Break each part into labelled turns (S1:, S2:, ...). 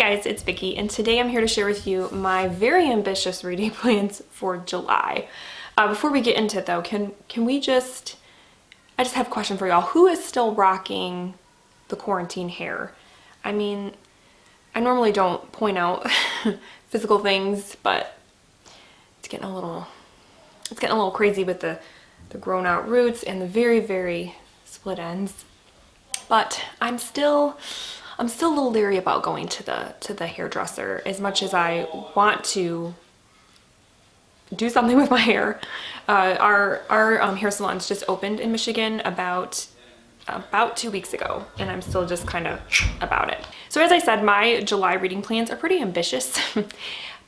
S1: guys, it's Vicky, and today I'm here to share with you my very ambitious reading plans for July. Before we get into it though, I just have a question for y'all. Who is still rocking the quarantine hair? I mean, I normally don't point out physical things, but it's getting a little crazy with the grown out roots and the very split ends. But I'm still a little leery about going to the hairdresser. As much as I want to do something with my hair, our hair salons just opened in Michigan about 2 weeks ago, and I'm still just kind of about it. So as I said, my July reading plans are pretty ambitious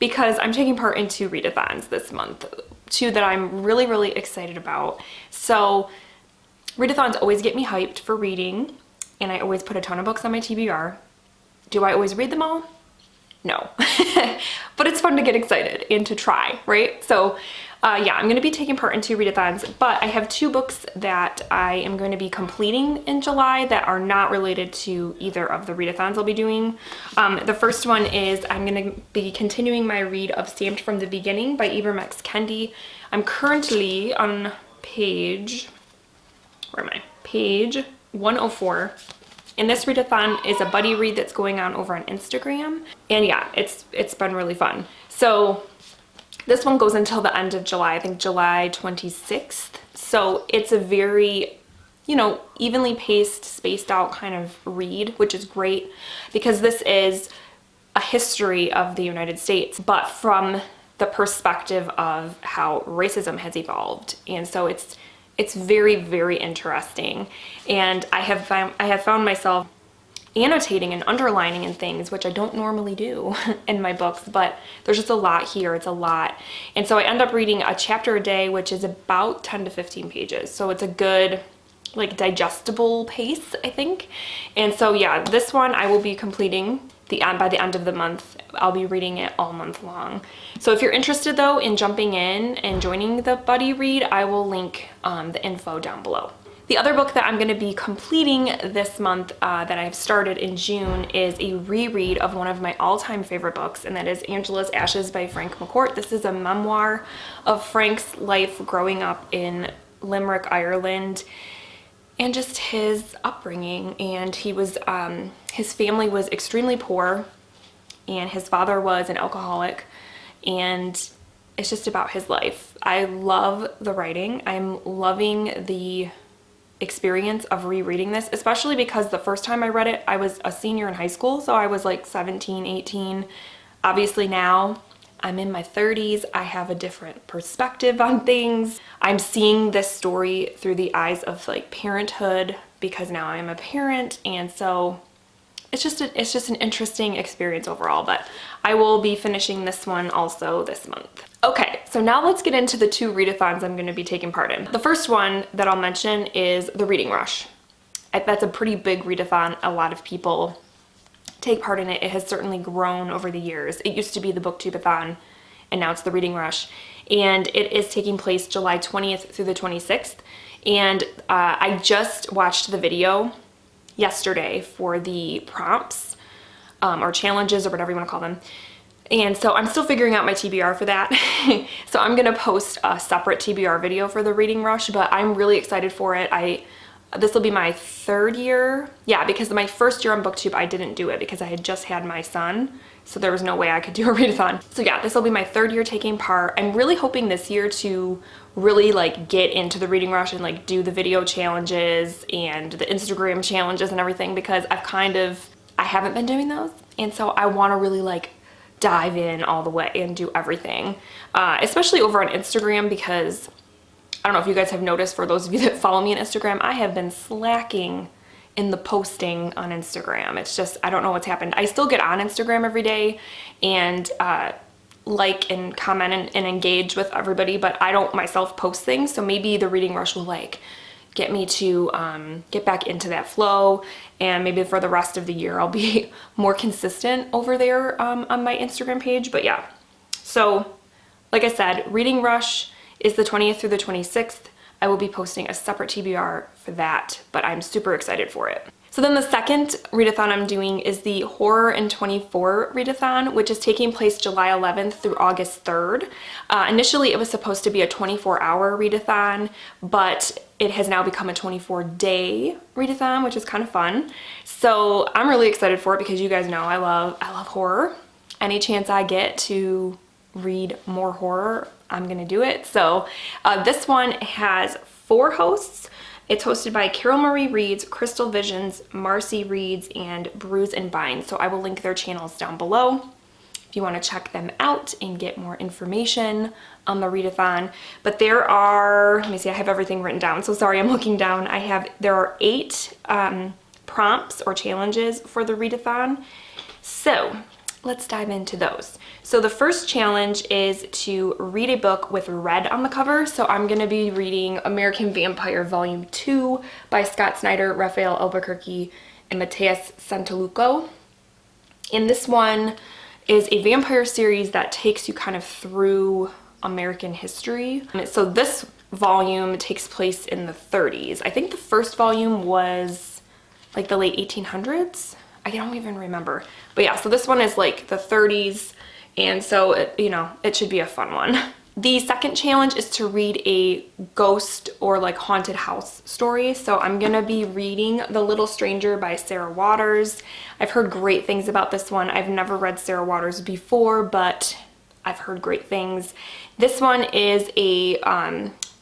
S1: because I'm taking part in 2 readathons this month, 2 that I'm really excited about. So readathons always get me hyped for reading, and I always put a ton of books on my TBR. Do I always read them all? No. But it's fun to get excited and to try, right? So yeah, I'm going to be taking part in 2 readathons, but I have 2 books that I am going to be completing in July that are not related to either of the readathons I'll be doing. The first one is I'm going to be continuing my read of Stamped from the Beginning by Ibram X. Kendi. I'm currently on page 104. And this readathon is a buddy read that's going on over on Instagram. And yeah, it's been really fun. So this one goes until the end of July, I think July 26th. So it's a very, evenly paced, spaced out kind of read, which is great because this is a history of the United States, but from the perspective of how racism has evolved. And so it's very interesting, and I have found myself annotating and underlining in things which I don't normally do in my books, but there's just a lot here. It's a lot. And so I end up reading a chapter a day, which is about 10 to 15 pages. So it's a good, digestible pace, I think. And so yeah, this one I will be completing by the end of the month. I'll be reading it all month long. So if you're interested though in jumping in and joining the buddy read, I will link the info down below. The other book that I'm going to be completing this month that I've started in June is a reread of one of my all-time favorite books, and that is Angela's Ashes by Frank McCourt. This is a memoir of Frank's life growing up in Limerick, Ireland, and just his upbringing. And he was his family was extremely poor, and his father was an alcoholic, and it's just about his life. I love the writing. I'm loving the experience of rereading this, especially because the first time I read it, I was a senior in high school, so I was like 17, 18. Obviously now I'm in my 30s. I have a different perspective on things. I'm seeing this story through the eyes of parenthood because now I'm a parent, and so it's just an interesting experience overall. But I will be finishing this one also this month. Okay, so now let's get into the 2 readathons I'm going to be taking part in. The first one that I'll mention is the Reading Rush. That's a pretty big readathon. A lot of people take part in it. It has certainly grown over the years. It used to be the BookTube-a-thon, and now it's the Reading Rush. And it is taking place July 20th through the 26th. And I just watched the video yesterday for the prompts or challenges or whatever you want to call them. And so I'm still figuring out my TBR for that. So I'm going to post a separate TBR video for the Reading Rush, but I'm really excited for it. This will be my 3rd year. Yeah, because my first year on BookTube, I didn't do it because I had just had my son. So there was no way I could do a readathon. So yeah, this will be my 3rd year taking part. I'm really hoping this year to really get into the Reading Rush and do the video challenges and the Instagram challenges and everything, because I haven't been doing those. And so I want to really dive in all the way and do everything, especially over on Instagram, because I don't know if you guys have noticed, for those of you that follow me on Instagram, I have been slacking in the posting on Instagram. It's just, I don't know what's happened. I still get on Instagram every day and like and comment and engage with everybody, but I don't myself post things. So maybe the Reading Rush will get me to get back into that flow, and maybe for the rest of the year I'll be more consistent over there on my Instagram page. But yeah, so like I said, Reading Rush is the 20th through the 26th. I will be posting a separate TBR for that, but I'm super excited for it. So then the second readathon I'm doing is the Horror in 24 readathon, which is taking place July 11th through August 3rd. Initially, it was supposed to be a 24-hour readathon, but it has now become a 24-day readathon, which is kind of fun. So I'm really excited for it because you guys know I love horror. Any chance I get to read more horror, I'm gonna do it. So this one has 4 hosts. It's hosted by Carol Marie Reads, Crystal Visions, Marcy Reads, and Bruise and Bind. So I will link their channels down below if you want to check them out and get more information on the readathon. But there are, let me see, I have everything written down. So sorry, I'm looking down. There are 8 prompts or challenges for the readathon. So let's dive into those. So the first challenge is to read a book with red on the cover. So I'm gonna be reading American Vampire Volume 2 by Scott Snyder, Raphael Albuquerque, and Matthias Santaluco. And this one is a vampire series that takes you kind of through American history. So this volume takes place in the 30s. I think the first volume was like the late 1800s. I don't even remember. But yeah, so this one is like the 30s, and so it should be a fun one. The second challenge is to read a ghost or like haunted house story. So I'm gonna be reading The Little Stranger by Sarah Waters. I've heard great things about this one. I've never read Sarah Waters before, but I've heard great things. This one is a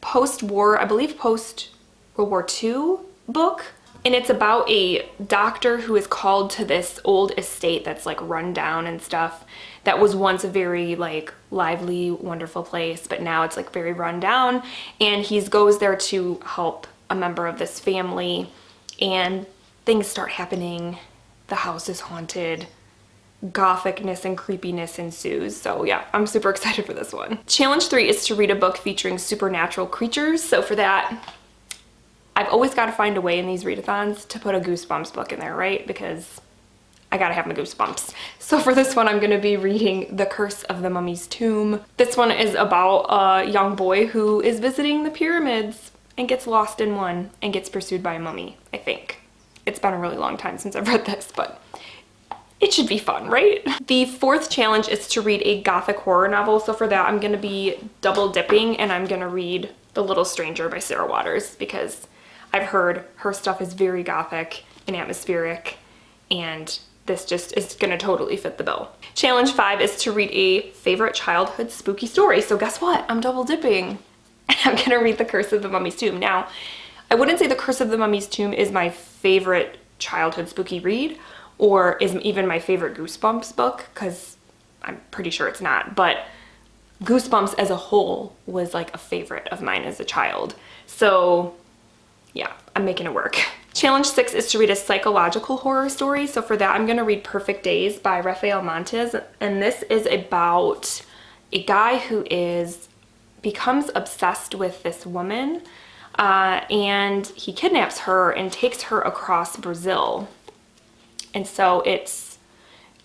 S1: post-war, I believe post-World War II book. And it's about a doctor who is called to this old estate that's like run down and stuff, that was once a very like lively, wonderful place, but now it's like very run down. And he goes there to help a member of this family, and things start happening. The house is haunted. Gothicness and creepiness ensues. So yeah, I'm super excited for this one. Challenge 3 is to read a book featuring supernatural creatures. So for that, I've always got to find a way in these readathons to put a Goosebumps book in there, right? Because I gotta have my goosebumps. So for this one, I'm gonna be reading The Curse of the Mummy's Tomb. This one is about a young boy who is visiting the pyramids and gets lost in one and gets pursued by a mummy, I think. It's been a really long time since I've read this, but it should be fun, right? The fourth challenge is to read a gothic horror novel. So for that, I'm gonna be double dipping, and I'm gonna read The Little Stranger by Sarah Waters, because I've heard her stuff is very gothic and atmospheric, and this just is gonna totally fit the bill. Challenge 5 is to read a favorite childhood spooky story. So guess what? I'm double dipping. I'm gonna read The Curse of the Mummy's Tomb. Now, I wouldn't say The Curse of the Mummy's Tomb is my favorite childhood spooky read, or is even my favorite Goosebumps book, because I'm pretty sure it's not, but Goosebumps as a whole was like a favorite of mine as a child. So yeah, I'm making it work. Challenge 6 is to read a psychological horror story. So for that, I'm gonna read Perfect Days by Rafael Montes. And this is about a guy who becomes obsessed with this woman, and he kidnaps her and takes her across Brazil. And so it's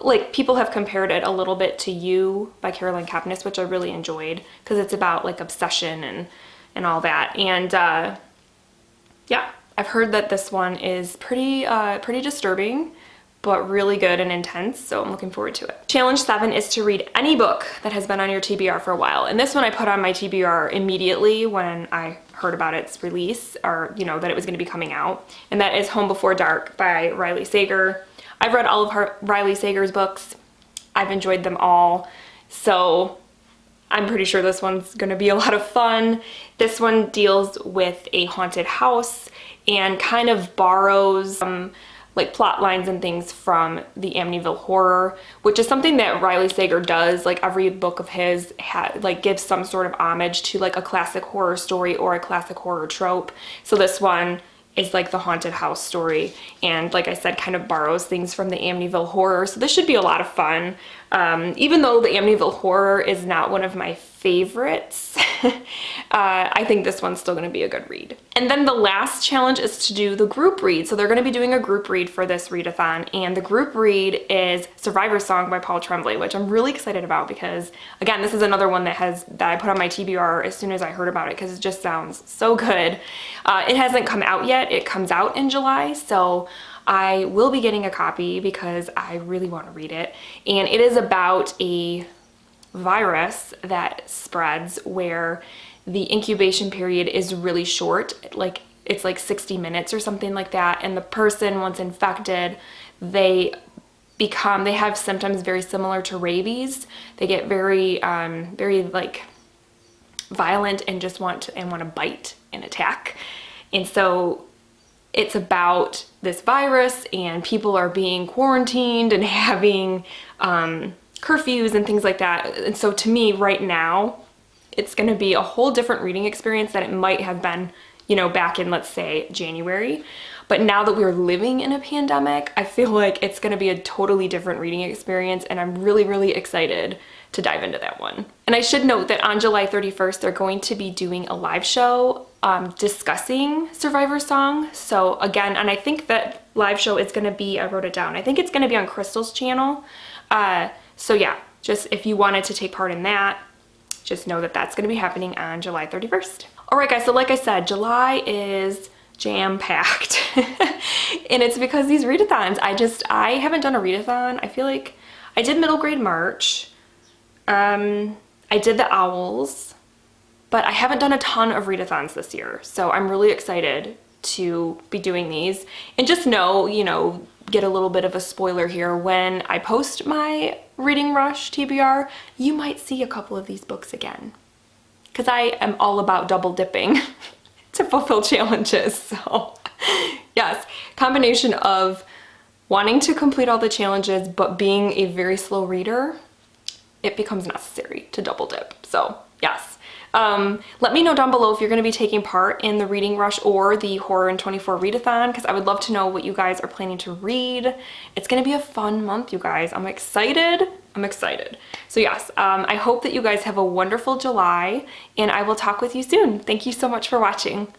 S1: like, people have compared it a little bit to You by Caroline Kepnes, which I really enjoyed, because it's about like obsession and all that. And yeah, I've heard that this one is pretty disturbing, but really good and intense, so I'm looking forward to it. Challenge 7 is to read any book that has been on your TBR for a while. And this one I put on my TBR immediately when I heard about its release, or that it was gonna be coming out. And that is Home Before Dark by Riley Sager. I've read all of Riley Sager's books. I've enjoyed them all. So I'm pretty sure this one's gonna be a lot of fun. This one deals with a haunted house and kind of borrows like plot lines and things from the Amityville Horror, which is something that Riley Sager does. Like every book of his gives some sort of homage to like a classic horror story or a classic horror trope. So this one is like the haunted house story, and like I said, kind of borrows things from the Amityville Horror. So this should be a lot of fun. Even though the Amityville Horror is not one of my favorites, I think this one's still going to be a good read. And then the last challenge is to do the group read. So they're going to be doing a group read for this readathon, and the group read is Survivor Song by Paul Tremblay, which I'm really excited about because, again, this is another one that I put on my TBR as soon as I heard about it because it just sounds so good. It hasn't come out yet. It comes out in July, so I will be getting a copy because I really want to read it. And it is about a virus that spreads where the incubation period is really short, like it's like 60 minutes or something like that, and the person, once infected, they have symptoms very similar to rabies. They get very like violent and just want to bite and attack. And so it's about this virus, and people are being quarantined and having curfews and things like that. And so to me right now, it's going to be a whole different reading experience than it might have been, you know, back in, let's say, January. But now that we're living in a pandemic, I feel like it's going to be a totally different reading experience, and I'm really, really excited to dive into that one. And I should note that on July 31st, they're going to be doing a live show discussing Survivor Song. So again, and I think that live show is going to be, I wrote it down, I think it's going to be on Crystal's channel. So yeah, just if you wanted to take part in that, just know that that's going to be happening on July 31st. All right, guys, so like I said, July is jam-packed. And it's because these readathons, I haven't done a readathon. I feel like I did middle grade March. I did the Owls, but I haven't done a ton of readathons this year. So I'm really excited to be doing these. And just know, you know, get a little bit of a spoiler here. When I post my Reading Rush TBR, you might see a couple of these books again, because I am all about double dipping to fulfill challenges. So yes, combination of wanting to complete all the challenges but being a very slow reader, it becomes necessary to double dip. So yes. Let me know down below if you're going to be taking part in the Reading Rush or the Horror in 24 Readathon, because I would love to know what you guys are planning to read. It's going to be a fun month, you guys. I'm excited. I'm excited. So yes, I hope that you guys have a wonderful July, and I will talk with you soon. Thank you so much for watching.